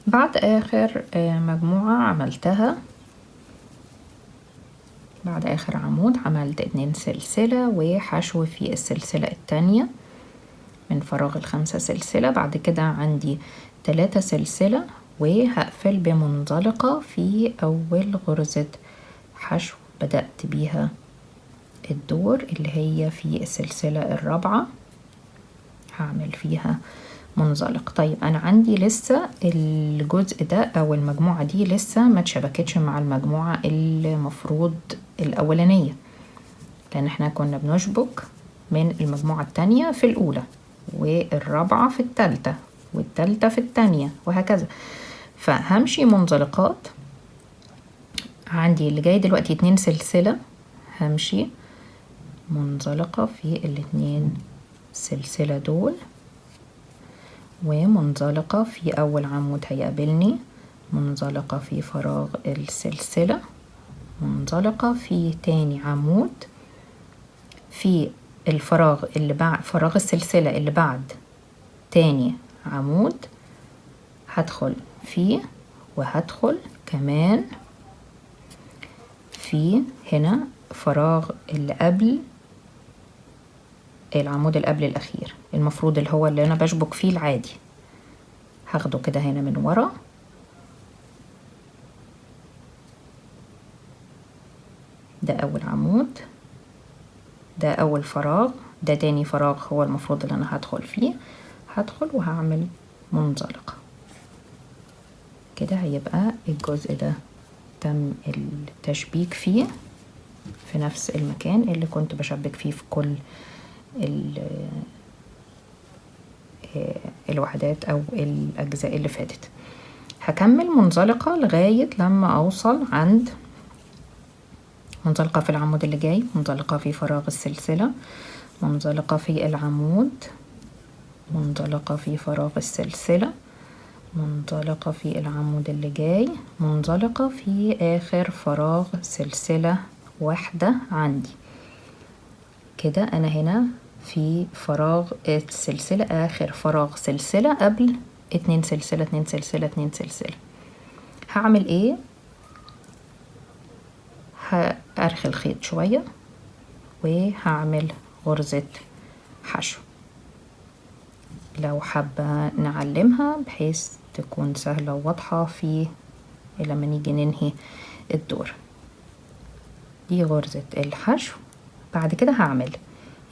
بعد آخر مجموعة عملتها، بعد آخر عمود عملت 2 سلسلة وحشو في السلسلة التانية من فراغ ال5 سلسلة. بعد كده عندي 3 سلسلة وهقفل بمنزلقة في أول غرزة حشو بدأت بيها الدور اللي هي في السلسلة الرابعة، هعمل فيها منزلق. طيب أنا عندي لسه الجزء ده أو المجموعة دي لسه ما اتشبكتش مع المجموعة المفروض الأولانية، لأن احنا كنا بنشبك من المجموعة التانية في الأولى، والرابعة في التالتة، والتالتة في التانية، وهكذا. فهمشي منزلقات. عندي اللي جاي دلوقتي 2 سلسلة، همشي منزلقة في ال2 سلسلة دول، ومنزلقة في أول عمود هيقابلني، منزلقة في فراغ السلسلة، منزلقة في تاني عمود، في الفراغ اللي بعد فراغ السلسلة اللي بعد تاني عمود هدخل فيه، وهدخل كمان في هنا فراغ اللي قبل العمود اللي قبل الأخير، المفروض اللي هو اللي أنا بشبك فيه العادي، هاخده كده هنا من ورا، ده أول عمود، ده أول فراغ، ده تاني فراغ هو المفروض اللي أنا هدخل فيه، هدخل وهعمل منزلقة كده. هيبقى الجزء ده تم التشبيك فيه في نفس المكان اللي كنت بشبك فيه في كل الوحدات أو الأجزاء اللي فاتت. هكمل منزلقة لغاية لما أوصل عند منزلقة في العمود اللي جاي، منزلقة في فراغ السلسلة، منزلقة في العمود، منزلقة في فراغ السلسلة، منزلقة في العمود اللي جاي، منزلقة في آخر فراغ سلسلة واحدة عندي. كده أنا هنا في فراغ السلسلة، آخر فراغ سلسلة قبل 2 سلسلة 2 سلسلة 2 سلسلة. هعمل ايه؟ هأرخي الخيط شوية وهعمل غرزة حشو، لو حابة نعلمها بحيث تكون سهلة وواضحة في لما نيجي ننهي الدور. دي غرزة الحشو. بعد كده هعمل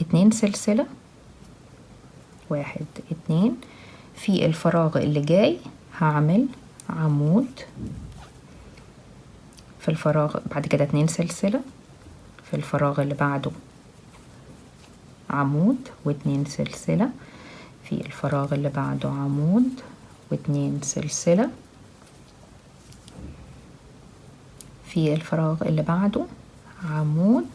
2 سلسلة، 1 2، في الفراغ اللي جاي هعمل عمود في الفراغ، بعد كده 2 سلسلة، في الفراغ اللي بعده عمود و2 سلسلة، في الفراغ اللي بعده عمود و2 سلسلة، في الفراغ اللي بعده عمود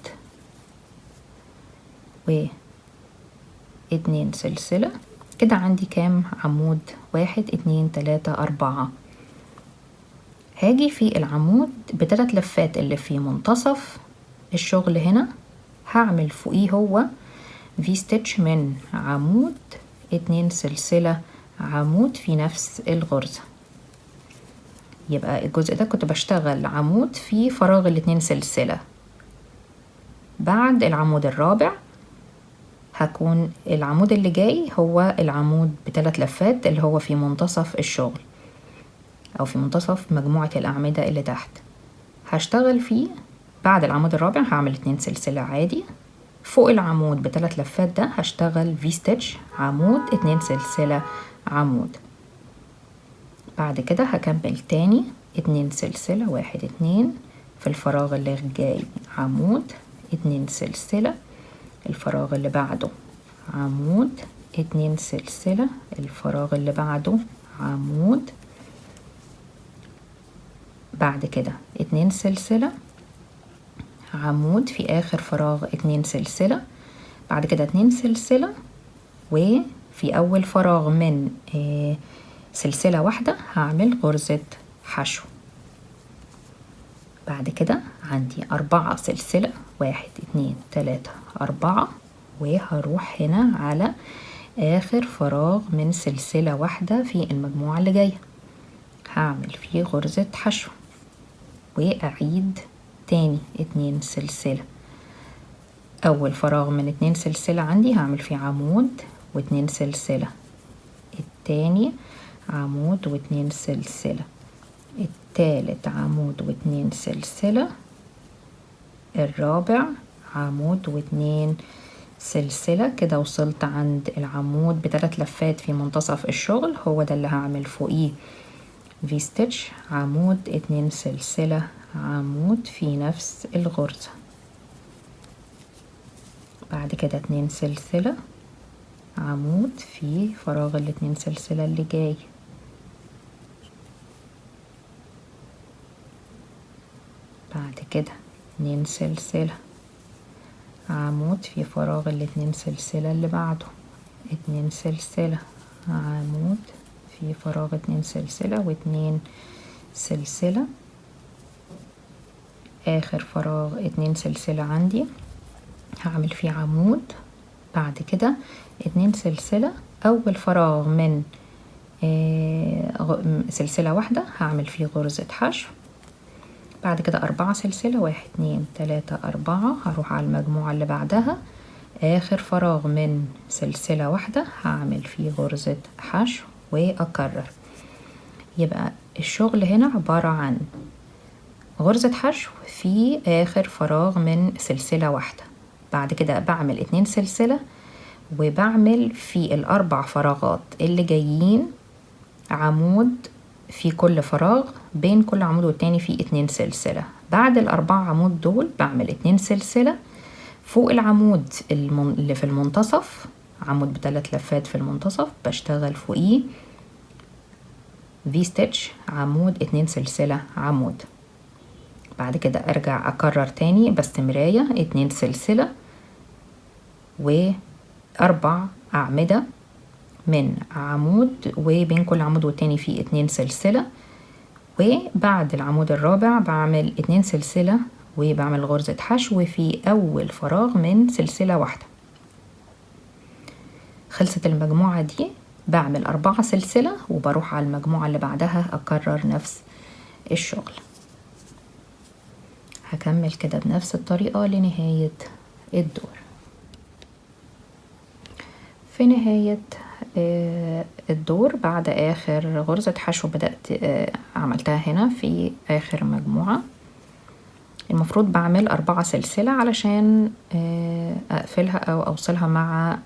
و2 سلسلة. كده عندي كام عمود؟ 1 2 3 4. هاجي في العمود ب3 لفات اللي في منتصف الشغل هنا، هعمل فوقيه هو في ستيتش من عمود 2 سلسلة عمود في نفس الغرزة. يبقى الجزء ده كنت بشتغل عمود في فراغ ال2 سلسلة. بعد العمود الرابع هكون العمود اللي جاي هو العمود ب3 لفات اللي هو في منتصف الشغل او في منتصف مجموعة الأعمدة اللي تحت، هشتغل فيه. بعد العمود الرابع هعمل 2 سلسلة عادي، فوق العمود ب3 لفات ده هشتغل في ستيتش عمود 2 سلسلة عمود. بعد كده هكمل تاني 2 سلسلة، 1 2، في الفراغ اللي جاي عمود 2 سلسلة، الفراغ اللي بعده عمود 2 سلسلة، الفراغ اللي بعده عمود، بعد كده 2 سلسلة عمود في آخر فراغ 2 سلسلة، بعد كده 2 سلسلة، وفي أول فراغ من سلسلة واحدة هعمل غرزة حشو. بعد كده عندي 4 سلسلة 1 2 3 4 وهروح هنا على آخر فراغ من سلسلة واحدة في المجموعة اللي جاية، هعمل فيه غرزة حشو وأعيد تاني 2 سلسلة. أول فراغ من 2 سلسلة عندي هعمل فيه عمود و2 سلسلة، التاني عمود و2 سلسلة، التالت عمود و2 سلسلة، الرابع عمود و2 سلسلة. كده وصلت عند العمود ب3 لفات في منتصف الشغل، هو ده اللي هعمل فوقيه في ستيتش، عمود 2 سلسلة، عمود في نفس الغرزة، بعد كده 2 سلسلة، عمود في فراغ ال2 سلسلة اللي جاي، بعد كده 2 سلسلة، عمود في فراغ ال2 سلسلة اللي بعده، 2 سلسلة، عمود في فراغ 2 سلسلة و2 سلسلة، آخر فراغ 2 سلسلة عندي هعمل فيه عمود، بعد كده 2 سلسلة. أول فراغ من سلسلة واحدة هعمل فيه غرزة حشو، بعد كده 4 سلسلة، 1 2 3 4 هروح على المجموعة اللي بعدها، آخر فراغ من سلسلة واحدة هعمل فيه غرزة حشو وأكرر. يبقى الشغل هنا عبارة عن غرزة حشو في آخر فراغ من سلسلة واحدة، بعد كده بعمل 2 سلسلة وبعمل في ال4 فراغات اللي جايين عمود في كل فراغ، بين كل عمود والتاني في 2 سلسلة. بعد ال4 عمود دول بعمل 2 سلسلة فوق العمود اللي في المنتصف، عمود ب3 لفات في المنتصف بشتغل فوقيه في ستيتش، عمود 2 سلسلة، عمود، بعد كده ارجع اكرر تاني باستمرارية 2 سلسلة و4 أعمدة من عمود، وبين كل عمود والتاني في 2 سلسلة، وبعد العمود الرابع بعمل 2 سلسلة وبعمل غرزة حشو في أول فراغ من سلسلة واحدة. خلصت المجموعة دي بعمل 4 سلسلة وبروح على المجموعة اللي بعدها أكرر نفس الشغل. هكمل كده بنفس الطريقة لنهاية الدور. في نهاية الدور بعد آخر غرزة حشو بدأت عملتها هنا في آخر مجموعة، المفروض بعمل 4 سلسلة علشان أقفلها أو أوصلها مع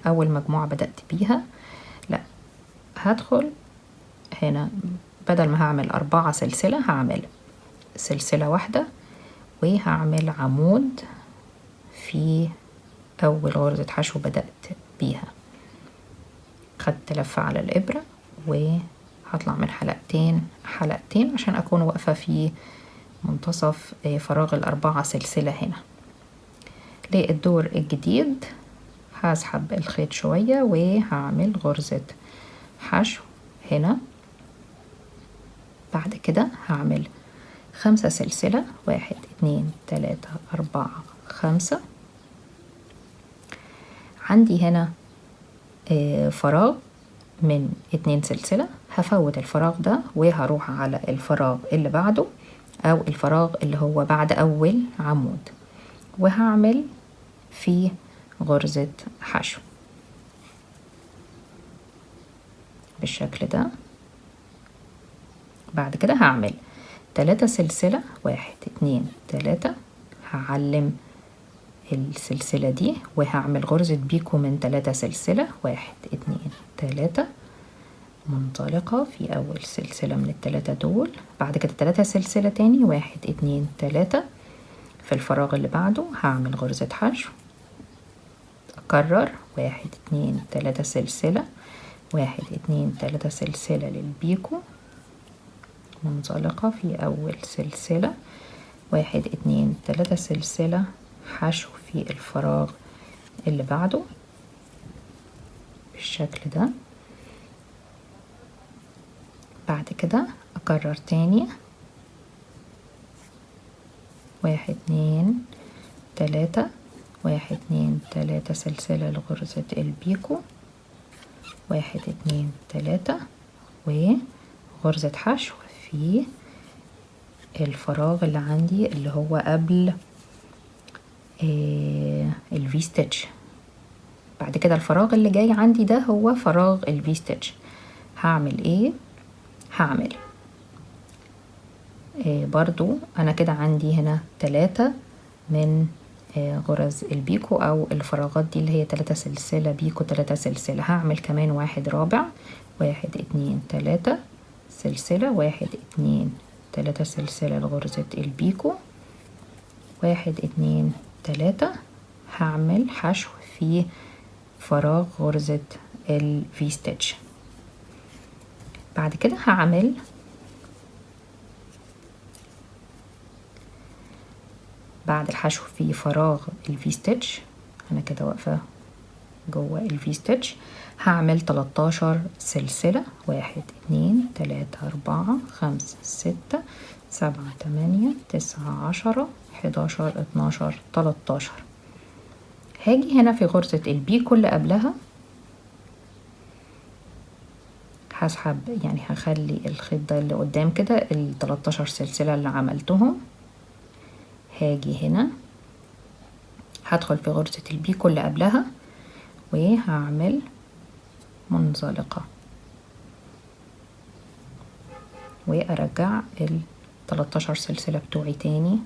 أول مجموعة بدأت بيها. لا، هدخل هنا بدل ما هعمل 4 سلسلة هعمل سلسلة واحدة وهعمل عمود في أول غرزة حشو بدأت بيها. خدت لفة على الإبرة وهطلع من حلقتين عشان أكون واقفة في منتصف فراغ ال4 سلسلة هنا. للدور الجديد هسحب الخيط شوية وهعمل غرزة حشو هنا، بعد كده هعمل 5 سلسلة، 1 2 3 4 5. عندي هنا فراغ من 2 سلسلة، هفوت الفراغ ده وهروح على الفراغ اللي بعده أو الفراغ اللي هو بعد أول عمود وهعمل فيه غرزة حشو بالشكل ده. بعد كده هعمل 3 سلسلة، 1 2 3، هعلم السلسلة دي وهعمل غرزة بيكو من 3 سلسلة، 1 2 3، منطلقة في أول سلسلة من ال3 دول، بعد كده 3 سلسلة تاني، 1 2 3. في الفراغ اللي بعده هعمل غرزة حشو، أكرر 1 2 3 سلسلة، 1 2 3 سلسلة للبيكو، منزلقة في أول سلسلة، 1 2 3 سلسلة، حشو في الفراغ اللي بعده بالشكل ده. بعد كده أكرر تاني 1 2 3 1 2 3 سلسلة لغرزة البيكو، 1 2 3 وغرزة حشو في الفراغ اللي عندي اللي هو قبل الفي ستيتش. بعد كده الفراغ اللي جاي عندي ده هو فراغ الفي ستيتش. هعمل ايه؟ هعمل برضو انا كده عندي هنا 3 من غرز البيكو او الفراغات دي اللي هي 3 سلسلة بيكو 3 سلسلة. هعمل كمان واحد رابع، 1 2 3 سلسلة، 1 2 3 سلسلة لغرزة البيكو، 1 2 3 هعمل حشو في فراغ غرزة الفي ستيتش. بعد كده هعمل بعد الحشو في فراغ الفي ستيتش، انا كده واقفة جوه الفي ستيتش، هعمل 13 سلسلة، 1 2 3 4 5 6 7 8 9 10 11 12 13. هاجي هنا في غرزة البيكو اللي قبلها هسحب، يعني هخلي الخيط ده اللي قدام كده ال 13 سلسلة اللي عملتهم. هاجي هنا هدخل في غرزة البيكو اللي قبلها وهعمل منزلقة وارجع ال 13 سلسلة بتوعي تاني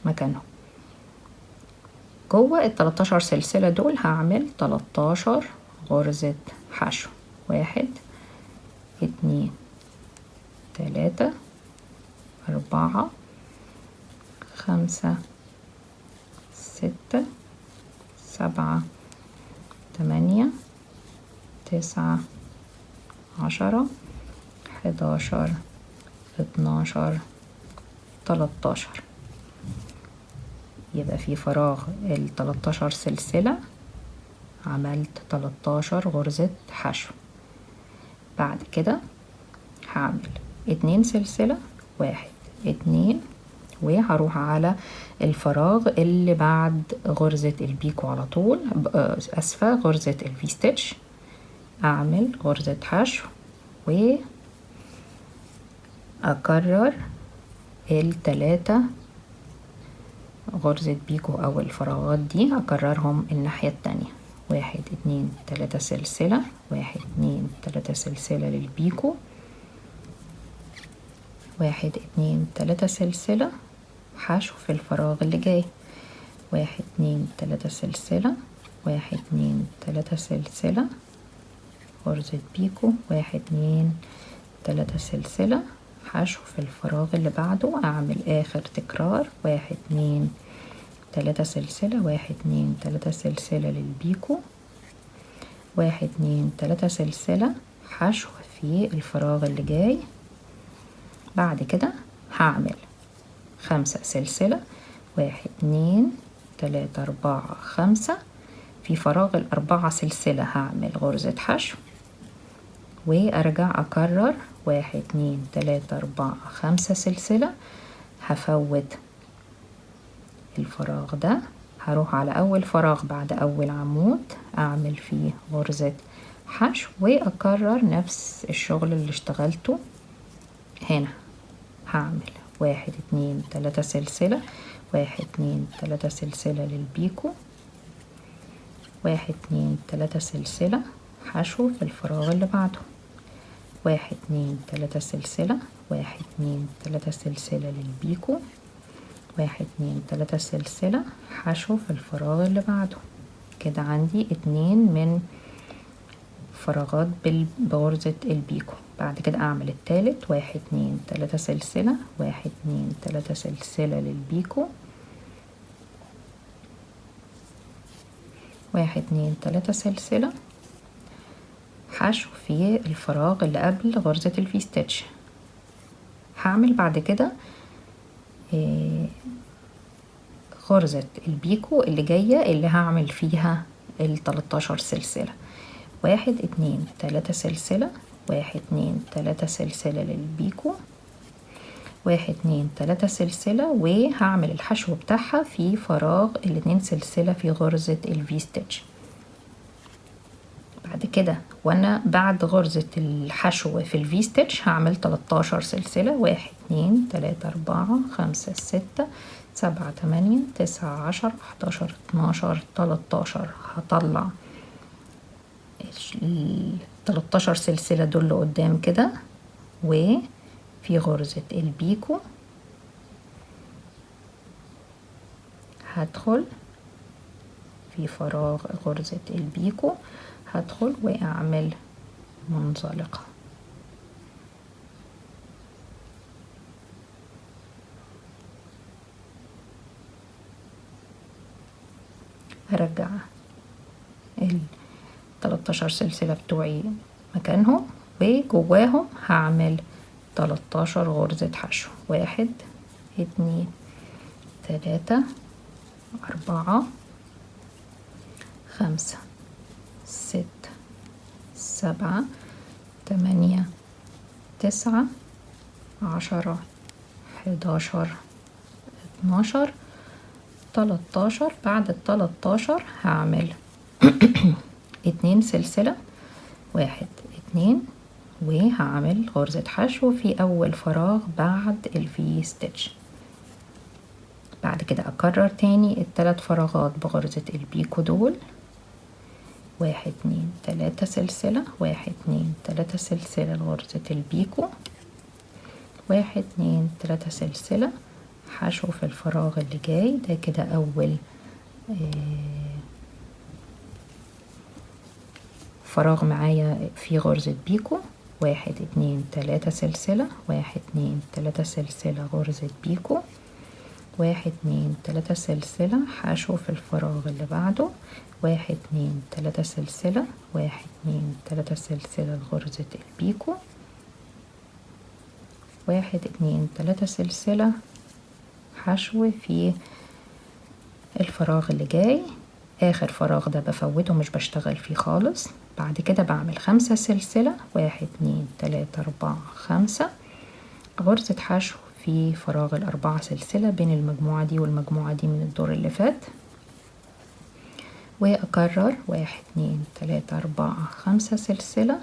مكانهم. جوه ال 13 سلسلة دول هعمل 13 غرزة حشو، 1 2 3 4 5 6 7 8 9 10 11 12 13. يبقى في فراغ ال 13 سلسلة عملت 13 غرزة حشو. بعد كده هعمل 2 سلسلة، 1 2 وهروح على الفراغ اللي بعد غرزة البيكو على طول، اسفة غرزة الفي ستيتش، اعمل غرزة حشو واكرر التلاتة غرزة بيكو او الفراغات دي اكررهم الناحية التانية، 1 2 3 سلسلة، 1 2 3 سلسلة للبيكو، 1 2 3 سلسلة حشو في الفراغ اللي جاي، 1 2 3 سلسلة، 1 2 3 سلسلة غرزة بيكو، 1 2 3 سلسلة حشو في الفراغ اللي بعده، اعمل اخر تكرار، 1 2 3 سلسلة، 1 2 3 سلسلة للبيكو، 1 2 3 سلسلة حشو في الفراغ اللي جاي. بعد كده هعمل 5 سلسلة، 1 2 3 4 5 في فراغ ال4 سلسلة هعمل غرزة حشو وارجع اكرر 1 2 3 4 5 سلسلة. هفوت الفراغ ده، هروح على اول فراغ بعد اول عمود اعمل فيه غرزة حشو واكرر نفس الشغل اللي اشتغلته هنا. هعمل 1 2 3 سلسلة، 1 2 3 سلسلة للبيكو، 1 2 3 سلسلة حشو في الفراغ اللي بعده، 1 2 3 سلسلة، 1 2 3 سلسلة للبيكو، 1 2 3 سلسلة حشو في الفراغ اللي بعده. كده عندي 2 من فراغات بغرزة البيكو. بعد كده اعمل التالت، 1 2 3 سلسلة، 1 2 3 سلسلة للبيكو، 1 2 3 سلسلة حشو في الفراغ اللي قبل غرزة الفي ستيتش. هعمل بعد كده غرزة البيكو اللي جاية اللي هعمل فيها ال 13 سلسلة، 1 2 3 سلسلة، 1 2 3 سلسلة للبيكو، 1 2 3 سلسلة، وهعمل الحشو بتاعها في فراغ 2 سلسلة في غرزة الفي ستيتش. بعد كده وانا بعد غرزة الحشو في الفي ستيتش هعمل 13 سلسلة، 1 2 3 4 5 6 7 8 9 10 11 12 13. هطلع 13 سلسلة دول لقدام كده، وفي غرزة البيكو هدخل في فراغ غرزة البيكو، هدخل واعمل منزلقة. هرجع 13 سلسلة بتوعي مكانهم، وجواهم هعمل 13 غرزة حشو. 1 2 3 4 5 6 7 8 9 10 11 12 13. بعد 13 هعمل 2 سلسلة، 1 2، وهعمل غرزة حشو في أول فراغ بعد الفي ستيتش. بعد كده أكرر تاني ال3 فراغات بغرزة البيكو دول، 1 2 3 سلسلة، 1 2 3 سلسلة لغرزة البيكو، 1 2 3 سلسلة حشو في الفراغ اللي جاي ده. كده أول فراغ معايا في غرزة بيكو. 1 2 3 سلسلة، 1 2 3 سلسلة غرزة بيكو، 1 2 3 سلسلة حشو في الفراغ اللي بعده، 1 2 3 سلسلة، 1 2 3 سلسلة لغرزة البيكو، 1 2 3 سلسلة حشو في الفراغ اللي جاي. آخر فراغ ده بفوته مش بشتغل فيه خالص. بعد كده بعمل 5 سلسلة، 1 2 3 4 5 غرزة حشو في فراغ ال4 سلسلة بين المجموعة دي والمجموعة دي من الدور اللي فات، وأكرر 1 2 3 4 5 سلسلة.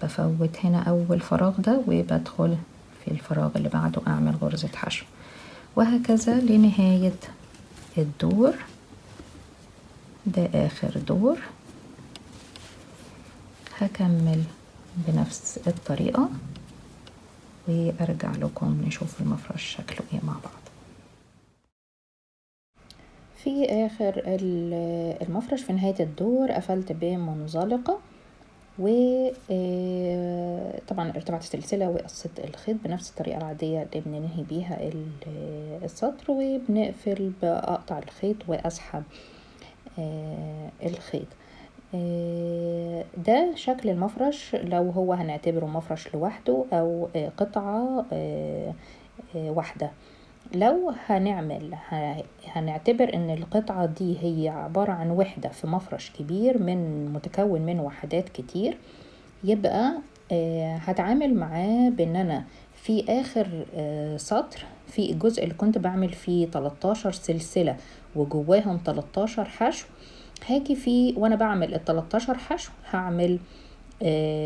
بفوت هنا أول فراغ ده وبدخل في الفراغ اللي بعده أعمل غرزة حشو، وهكذا لنهاية الدور. ده آخر دور. هكمل بنفس الطريقة وأرجع لكم نشوف المفرش شكله ايه مع بعض. في آخر المفرش في نهاية الدور قفلت بمنزلقة، وطبعا ارتفعت السلسلة وقصت الخيط بنفس الطريقة العادية اللي بننهي بيها السطر، وبنقفل بقطع الخيط وأسحب الخيط. ده شكل المفرش لو هو هنعتبره مفرش لوحده أو قطعة واحدة. لو هنعتبر ان القطعة دي هي عبارة عن وحدة في مفرش كبير متكون من وحدات كتير، يبقى هتعامل معاه بان انا في اخر سطر في الجزء اللي كنت بعمل فيه 13 سلسلة وجواهم 13 حشو، هاجي فيه وانا بعمل ال 13 حشو هعمل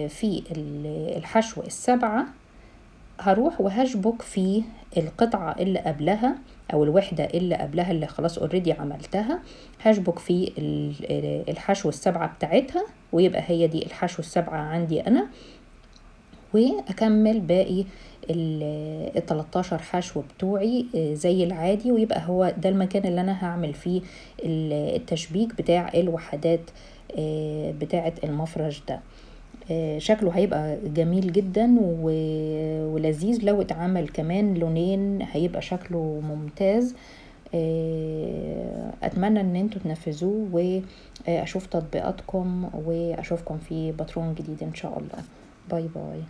في الحشو ال7 هروح وهشبك في القطعة اللي قبلها او الوحدة اللي قبلها اللي خلاص اوريدي عملتها، هشبك في الحشو ال7 بتاعتها، ويبقى هي دي الحشو ال7 عندي انا، واكمل باقي ال13 حشو بتوعي زي العادي، ويبقى هو ده المكان اللي انا هعمل فيه التشبيك بتاع الوحدات بتاعة المفرش ده. شكله هيبقى جميل جدا ولذيذ. لو اتعمل كمان لونين هيبقى شكله ممتاز. اتمنى ان انتوا تنفذوه واشوف تطبيقاتكم، واشوفكم في باترون جديد ان شاء الله. باي باي.